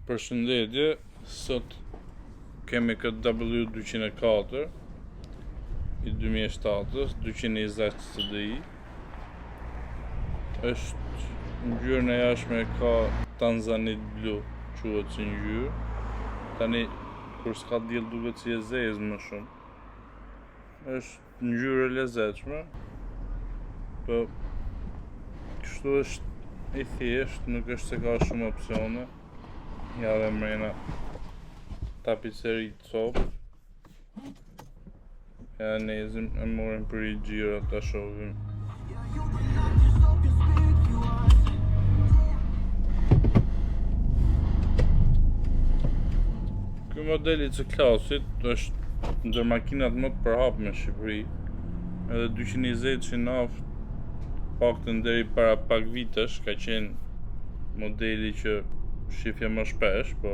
Përshëndetje, sot kemi këtë W204 i 2007-ës, 220 CDI. Është ngjyrën e jashtme, ka Tanzanite blu, quhet si ngjyrë. Tani kur s'ka diell duket si e zezë më shumë. Është ngjyrë e lezetshme, po kështu është i thjesht, nuk është se ka shumë opsione. Ja dhe mrena tapiceri copë. Ja nezim e morim për i gjira ta shohim. Ky model i C-klasit është ndër makinat më të përhapura në Shqipëri. Edhe 220 që naft paktën deri para pak vitesh ka qenë modeli që shifje më shpesh, po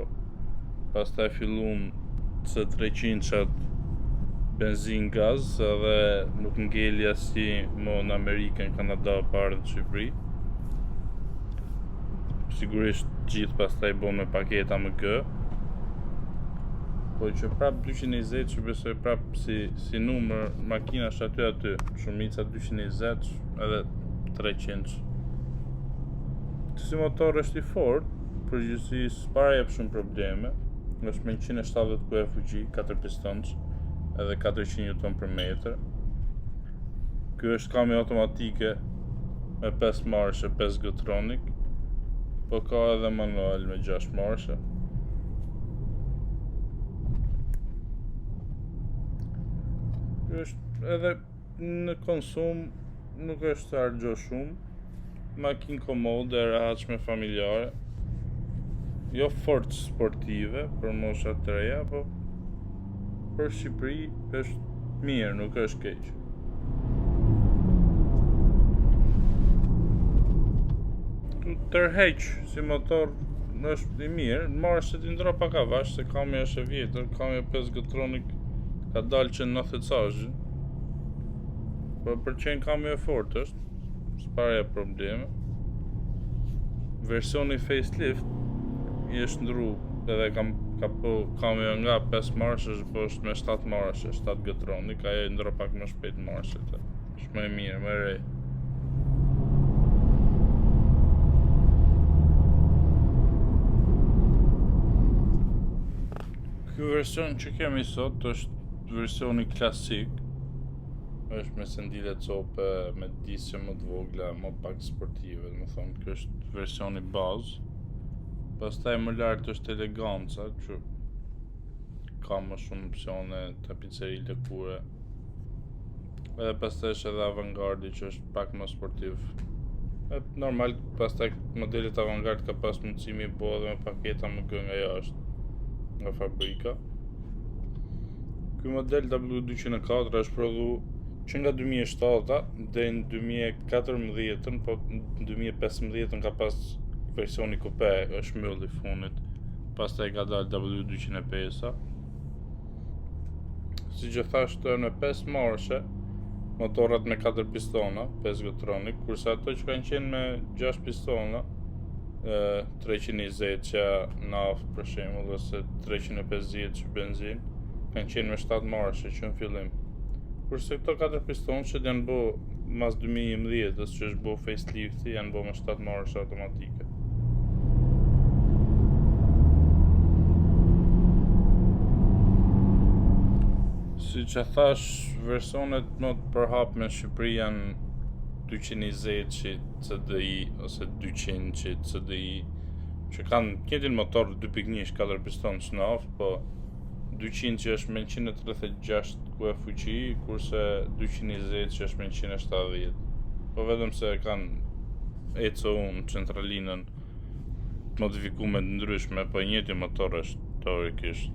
pastaj fillun C300-shat benzin gaz edhe nuk ngeli asnjë më në Amerikën, Kanada pa ardhur në Shqipëri. Sigurisht gjithë pastaj bën me paketa më gë. Po që prap 220 që besoj prap si numër makinash aty, shumica 220 edhe 300. Si motor është i fortë, përgjithësisht s'para jep shumë probleme. Është me 170 kuj fuqi, 4 pistonç edhe 400 Nm/m. Ky është kambi automatike me 5 marshe, 5 Gotronic, po ka edhe manual me 6 marshe. Ky është edhe në konsum nuk është të harxho shumë. Makinë komode, e rehatshme, familjare. Jo fort sportive për mosha të reja, po për Shqipëri është mirë, nuk është keq. Tërheq si motor është i mirë, marshet i ndro pak avash se kambi është e vjetër, kambi 5 Gotronic ka dalë që 90 cazhi. Po për qenë kambi e fortë është, s'para probleme. Versioni facelift i është ndru edhe ka po kambi nga 5 marshesh po është me 7 marshe, 7 Gotronic, ajo i ndro pak më shpejt marshet. Është më e mirë, më e re. Ky version që kemi sot është versioni klasik. Është me sendile cope, me disje më të vogla, më pak sportive, domethënë ky është versioni bazë. Pastaj më lart është eleganca, që ka më shumë opsione, tapiceri lëkure. Edhe pastaj është edhe avangardi që është pak më sportiv. Normal, pastaj modelit avangard ka pas mundësi mi bo edhe me paketa më gë nga jashtë, nga fabrika. Ky model W204 është prodhu që nga 2007 deri në 2014, po në 2015 ka pas versioni coupe, është mbyll i fundit. Pastaj ka dalë W205. Siç e thash, të në 5 marshe, motorat me 4 pistona, 5 Gotronic, kurse ato që kanë qenë me 6 pistona, 320 që naft për shembull, ose 350 që benzin, kanë qenë me 7 marshe që në fillim. Kurse këto 4 pistonë që janë bo mas 2011-ës që është bo facelifti, janë bo me 7 marshe automatike. Si që thash, versionet më të përhapme në Shqipëri janë 220 që CDI ose 200 që CDI, që kanë njëtin motor 2.1 4 piston që naft, po 200 që është me 136 kuj fuqi, kurse 220 që është me 170. Po vetëm se kanë ECU në centralinën modifikume të ndryshme, po njëti motor është teorikisht.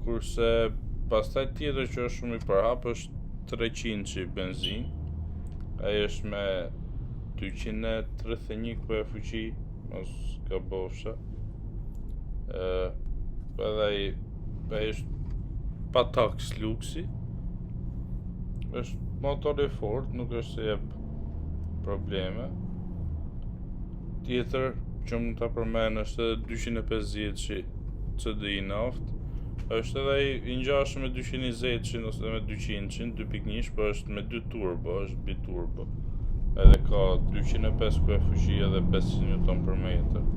Kurse pastaj tjetër që është shumë i përhap është 300 që i benzin. Ai është me 231 kuj fuqi, mos gabofsha. Edhe ai është pa taks luksi. Është motor i fortë, nuk është se jep probleme. Tjetër që mund ta përmend është edhe 250 CDI naft. Është edhe i ngjashëm me 220 ose me 200 2.1, po është me 2 turbo, është biturbo. Edhe ka 205 kW fuqi edhe 500 Nm/m.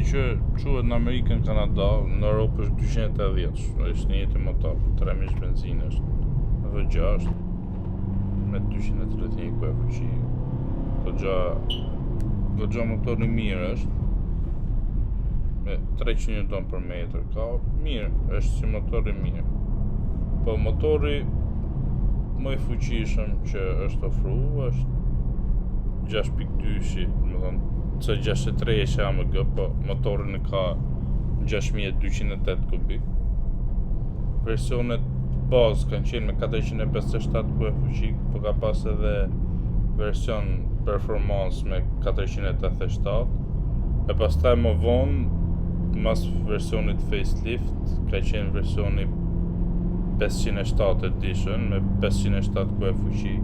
Që quhet në Amerikën, Kanada, në Europë është 280, është një jetë motor, 3000 benzinë është, V6 me 231 kW fuqi. Goxha motor i mirë është, me 300 Nm/m, ka mirë, është si motor i mirë. Po motori më i fuqishëm që është ofruar është 6.2, më thonë C63 është AMG, po motorin e ka 6208 kubik. Versionet bazë kanë qenë me 457 kW fuqi, po ka pas edhe version performance me 487. E pastaj më vonë, mas versionit facelift, ka qenë versioni 507 edition me 507 kW fuqi,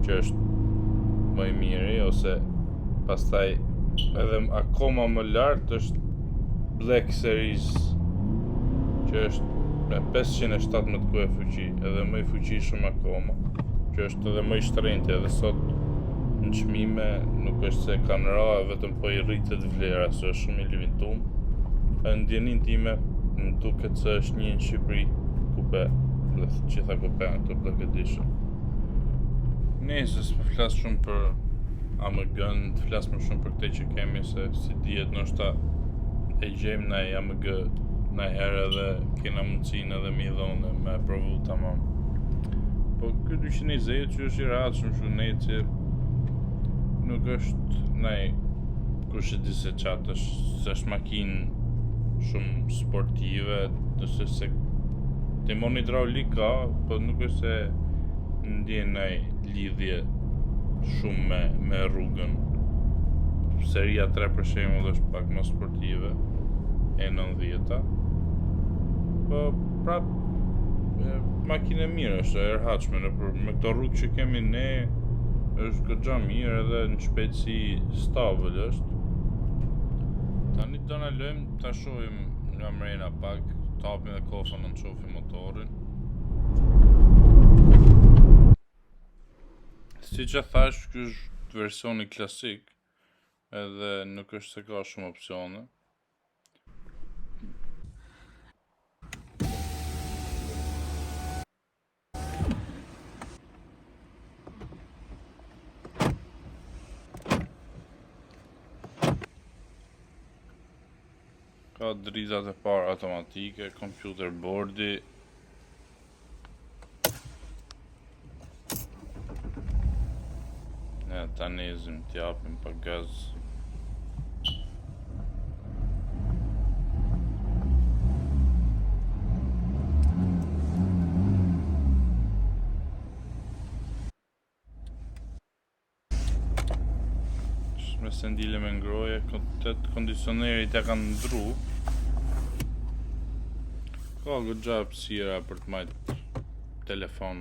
që është më i miri, ose pastaj edhe akoma më lart është Black Series, që është me 517 kW fuqi, edhe më i fuqishëm akoma, që është edhe më i shtrenjtë, edhe sot në çmime nuk është se kanë ra, vetëm po i rritet vlera, se është shumë i limituar. E ndjenin time më duket se është një në Shqipëri kupe, gjitha kupe në këto Black Edition. Nëse s'po flas shumë për AMG-n, të flas më shumë për këtë që kemi, se si dihet ndoshta e gjejmë ndaj AMG ndajherë edhe kena mundësinë edhe me i dhonë me provu tamam. Po ky 220 që është i rahatshëm shuneci, nuk është ndaj kush e di se çat është makinë shumë sportive, ose se timon hidraulik ka, po nuk është se ndjen ndaj lidhje shumë me rrugën. Seria 3 për shembull është pak më sportive, e 90-ta. Po prap makinë e mirë është, e rehatshme, me këto rrugë që kemi ne është goxha mirë, edhe në shpejtësi stabil është. Tani do na lëmë ta shohim nga mrena pak, të hapim edhe kofën në çofi motorin. Siç e thash, ky është versioni klasik, edhe nuk është se ka shumë opsione. Ka drizat e parë automatike, computer boardi. Ta nezim, t'japim pa gaz. Me se ndile me ngroje, kondicionerit ja kanë ndru. Ka goxha hapësira për të majtë telefon,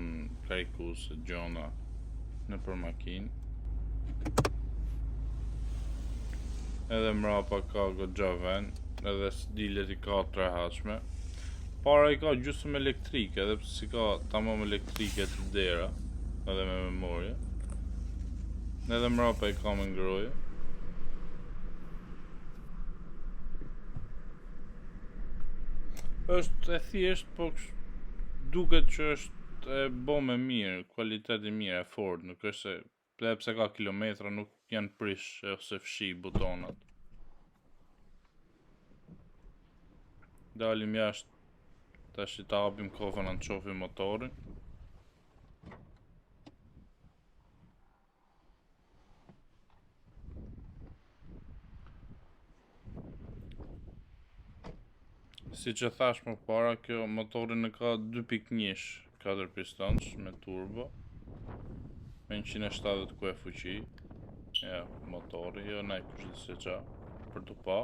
karikus, gjona në për makinë. Edhe mrapa ka goxha vend, edhe dilet i ka të rehatshme. Para i ka gjysmë elektrike, edhe pse si ka tamam elektrike të dera, edhe me memorie. Edhe mrapa i ka me ngroje. Është e thjesht, po duket që është e bo me mirë, kualitet i mirë, e fort, nuk është se edhe pse ka kilometra nuk janë prish ose fshi butonat. Dalim jashtë, tash i ta hapim kofën anë çofi motorin. Si që thash më para, kjo motorin e ka 2.1 4 pistonsh me turbo me 170 kue fuqi. Ja, motori, jo ne kush di se qa për të pa.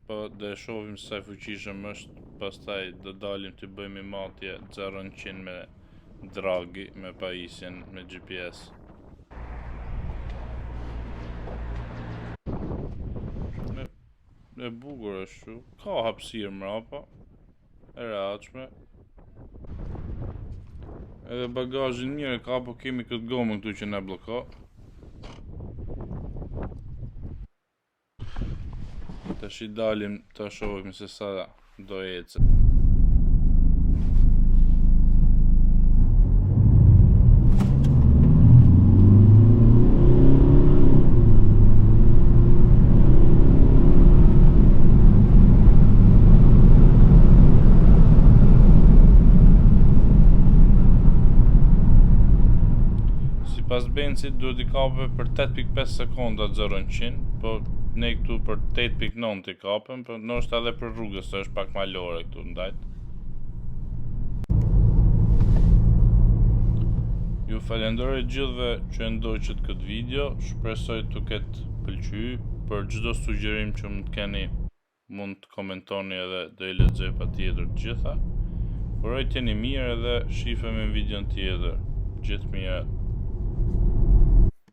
Po dhe shohim sa fuqishëm është, pastaj do dalim të bëjmë matje 0-100 me dragi, me pajisjen, me GPS. E bukur është shu, ka hapësirë mrapa, e rehatshme. Edhe bagazhin mirë ka, po kemi këtë gomën këtu që ne blloka. Tash i dalim ta shohim se sa do ecë. Pas Benzit duhet i kape për 8.5 sekonda 0-100, po ne këtu për 8.9 i kapem, po ndoshta edhe për rrugës është pak ma lore këtu ndajt. Ju falenderoj gjithëve që ndoqët këtë video, shpresoj të ketë pëlqy. Për çdo sugjerim që më të keni, mund të komentoni edhe do i lexoj patjetër të gjitha. Uroj t'jeni mirë edhe shifemi në videon tjetër. Gjithë mirë.